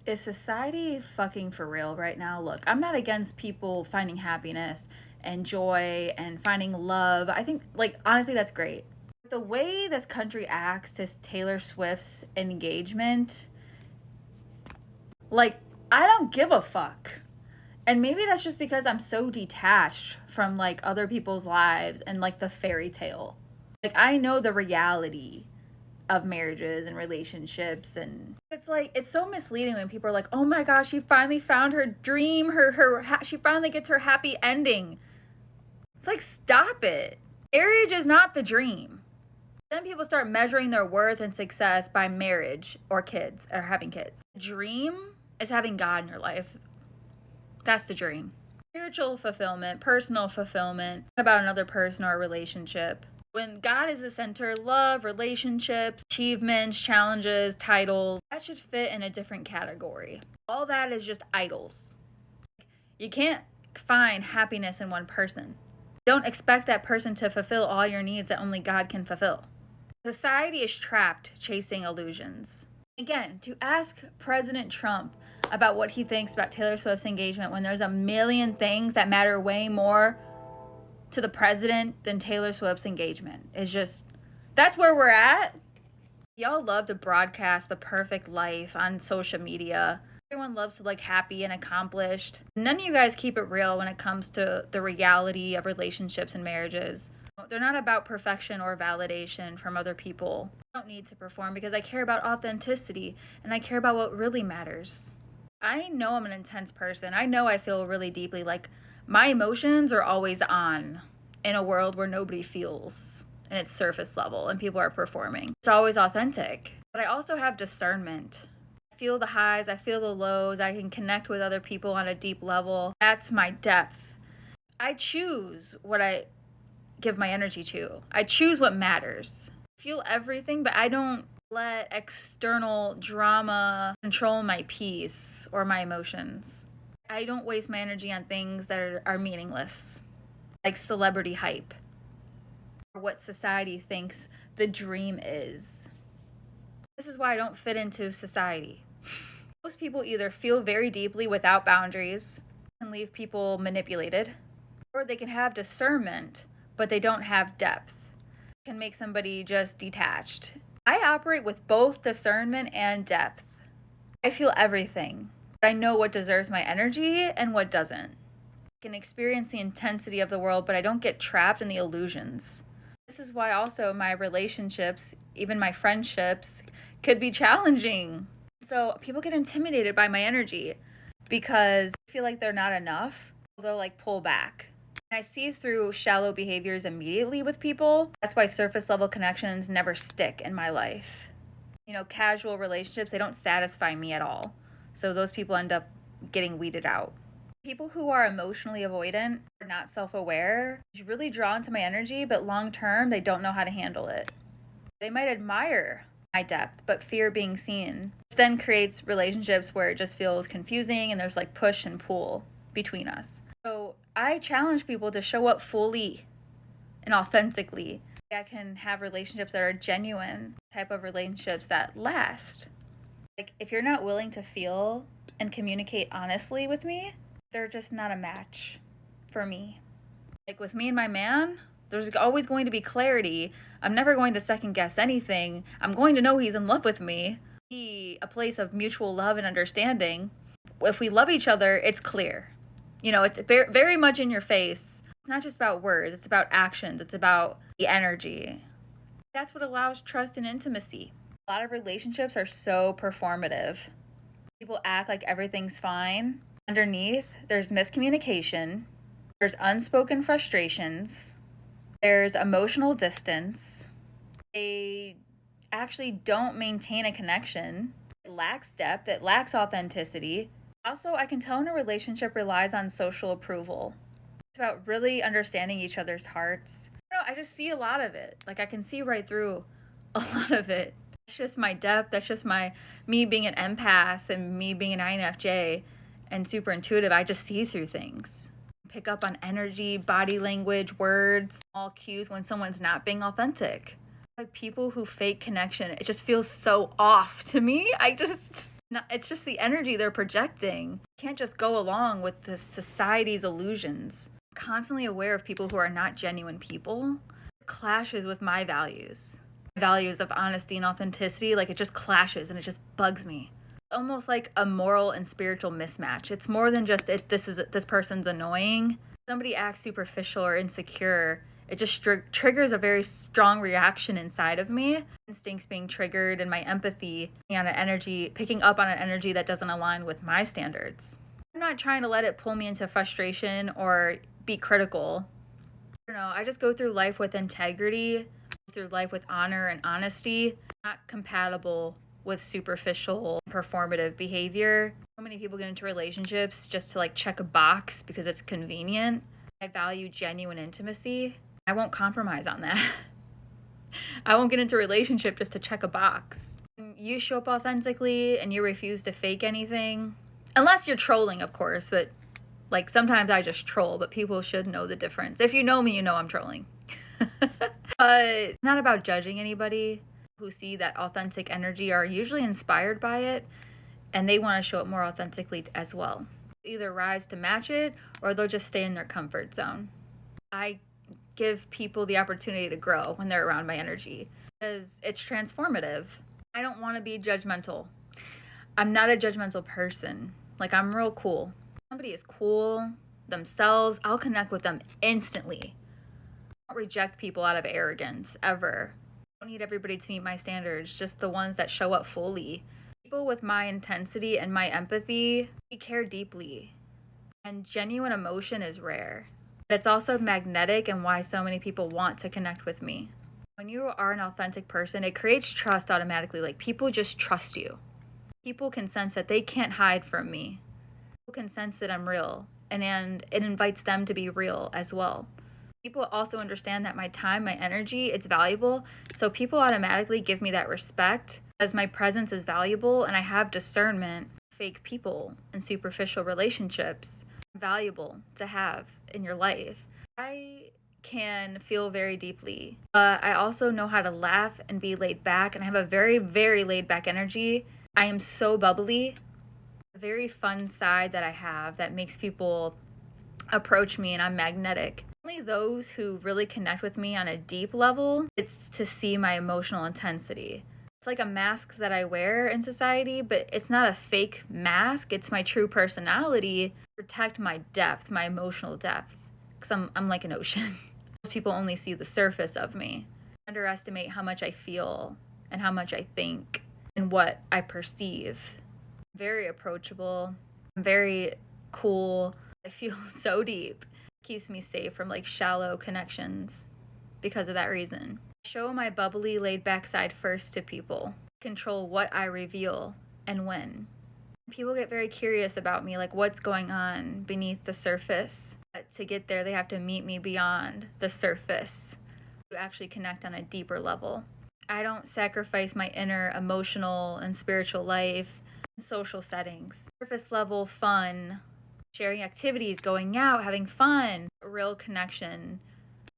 Is society fucking for real right now? Look, I'm not against people finding happiness and joy and finding love. I think, like, honestly, that's great. The way this country acts to Taylor Swift's engagement, like, I don't give a fuck. And maybe that's just because I'm so detached from, like, other people's lives and, like, the fairy tale. Like, I know the reality of marriages and relationships, and it's like it's so misleading when people are like, oh my gosh, she finally found her dream, she finally gets her happy ending. It's like, stop it. Marriage is not the dream. Then people start measuring their worth and success by marriage or kids or having kids. The dream is having God in your life. That's the dream. Spiritual fulfillment, personal fulfillment, about another person or a relationship. When God is the center, love, relationships, achievements, challenges, titles, that should fit in a different category. All that is just idols. You can't find happiness in one person. Don't expect that person to fulfill all your needs that only God can fulfill. Society is trapped chasing illusions. Again, to ask President Trump about what he thinks about Taylor Swift's engagement when there's a million things that matter way more to the president than Taylor Swift's engagement is just, that's where we're at. Y'all love to broadcast the perfect life on social media. Everyone loves to look happy and accomplished. None of you guys keep it real when it comes to the reality of relationships and marriages. They're not about perfection or validation from other people. I don't need to perform because I care about authenticity and I care about what really matters. I know I'm an intense person. I know I feel really deeply. Like, my emotions are always on in a world where nobody feels and it's surface level and people are performing. It's always authentic. But I also have discernment. I feel the highs, I feel the lows, I can connect with other people on a deep level. That's my depth. I choose what I give my energy to. I choose what matters. I feel everything, but I don't let external drama control my peace or my emotions. I don't waste my energy on things that are meaningless, like celebrity hype, or what society thinks the dream is. This is why I don't fit into society. Most people either feel very deeply without boundaries and leave people manipulated, or they can have discernment, but they don't have depth. It can make somebody just detached. I operate with both discernment and depth. I feel everything. I know what deserves my energy and what doesn't. I can experience the intensity of the world, but I don't get trapped in the illusions. This is why also my relationships, even my friendships, could be challenging. So people get intimidated by my energy because I feel like they're not enough. They'll like pull back. I see through shallow behaviors immediately with people. That's why surface level connections never stick in my life. Casual relationships, they don't satisfy me at all. So those people end up getting weeded out. People who are emotionally avoidant or not self-aware is really drawn to my energy, but long term, they don't know how to handle it. They might admire my depth, but fear being seen, which then creates relationships where it just feels confusing and there's like push and pull between us. So I challenge people to show up fully and authentically. I can have relationships that are genuine, type of relationships that last. Like, if you're not willing to feel and communicate honestly with me, they're just not a match for me. Like with me and my man, there's always going to be clarity. I'm never going to second guess anything. I'm going to know he's in love with me. Be a place of mutual love and understanding. If we love each other, it's clear. It's very, very much in your face. It's not just about words, it's about actions, it's about the energy. That's what allows trust and intimacy. A lot of relationships are so performative. People act like everything's fine. Underneath, there's miscommunication, there's unspoken frustrations, there's emotional distance. They actually don't maintain a connection. It lacks depth, it lacks authenticity. Also, I can tell when a relationship relies on social approval. It's about really understanding each other's hearts. I just see a lot of it. Like, I can see right through a lot of it. That's just my depth. That's just me being an empath and me being an INFJ and super intuitive. I just see through things. Pick up on energy, body language, words, all cues when someone's not being authentic. Like people who fake connection, it just feels so off to me. It's just the energy they're projecting. You can't just go along with the society's illusions. I'm constantly aware of people who are not genuine people. It clashes with my values. Values of honesty and authenticity, like it just clashes and it just bugs me. Almost like a moral and spiritual mismatch. It's more than just this person's annoying. Somebody acts superficial or insecure, it just triggers a very strong reaction inside of me. Instincts being triggered and my empathy on an energy, picking up on an energy that doesn't align with my standards. I'm not trying to let it pull me into frustration or be critical. I just go through life with integrity, through life with honor and honesty, not compatible with superficial performative behavior. So many people get into relationships just to like check a box because it's convenient. I value genuine intimacy. I won't compromise on that. I won't get into a relationship just to check a box. You show up authentically and you refuse to fake anything. Unless you're trolling, of course, but like sometimes I just troll, but people should know the difference. If you know me, you know I'm trolling. But it's not about judging anybody. Who see that authentic energy are usually inspired by it and they want to show it more authentically as well. Either rise to match it or they'll just stay in their comfort zone. I give people the opportunity to grow when they're around my energy because it's transformative. I don't want to be judgmental. I'm not a judgmental person. Like, I'm real cool. If somebody is cool themselves, I'll connect with them instantly. I don't reject people out of arrogance ever. I don't need everybody to meet my standards, just the ones that show up fully. People with my intensity and my empathy, they care deeply. And genuine emotion is rare. But it's also magnetic and why so many people want to connect with me. When you are an authentic person, it creates trust automatically. Like, people just trust you. People can sense that they can't hide from me. People can sense that I'm real. And it invites them to be real as well. People also understand that my time, my energy, it's valuable. So people automatically give me that respect as my presence is valuable and I have discernment. Fake people and superficial relationships valuable to have in your life. I can feel very deeply, but I also know how to laugh and be laid back, and I have a very, very laid back energy. I am so bubbly. A very fun side that I have that makes people approach me, and I'm magnetic. Only those who really connect with me on a deep level, it's to see my emotional intensity. It's like a mask that I wear in society, but it's not a fake mask. It's my true personality to protect my depth, my emotional depth. Because I'm like an ocean. People only see the surface of me. Underestimate how much I feel and how much I think and what I perceive. I'm very approachable. I'm very cool. I feel so deep. It keeps me safe from like shallow connections because of that reason. I show my bubbly, laid-back side first to people. Control what I reveal and when. People get very curious about me, like what's going on beneath the surface. But to get there, they have to meet me beyond the surface to actually connect on a deeper level. I don't sacrifice my inner emotional and spiritual life in social settings. Surface level fun, sharing activities, going out, having fun, a real connection,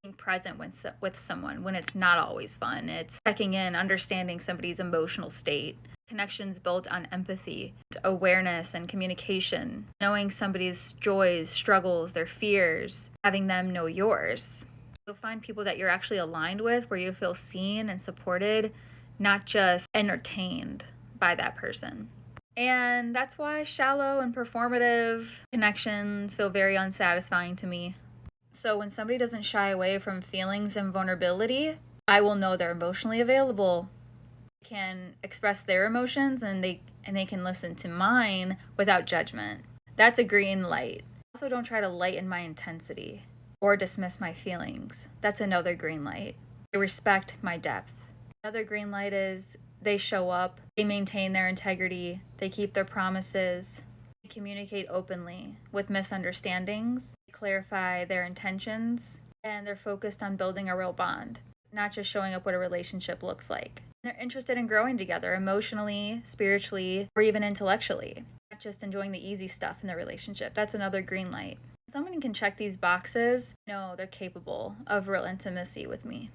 being present with someone when it's not always fun. It's checking in, understanding somebody's emotional state. Connections built on empathy, awareness, and communication. Knowing somebody's joys, struggles, their fears, having them know yours. You'll find people that you're actually aligned with, where you feel seen and supported, not just entertained by that person. And that's why shallow and performative connections feel very unsatisfying to me. So when somebody doesn't shy away from feelings and vulnerability, I will know they're emotionally available, can express their emotions, and they can listen to mine without judgment. That's a green light. Also, don't try to lighten my intensity or dismiss my feelings. That's another green light. They respect my depth. Another green light is they show up, they maintain their integrity, they keep their promises, they communicate openly with misunderstandings, they clarify their intentions, and they're focused on building a real bond, not just showing up what a relationship looks like. They're interested in growing together emotionally, spiritually, or even intellectually, not just enjoying the easy stuff in the relationship. That's another green light. If someone can check these boxes, no, they're capable of real intimacy with me.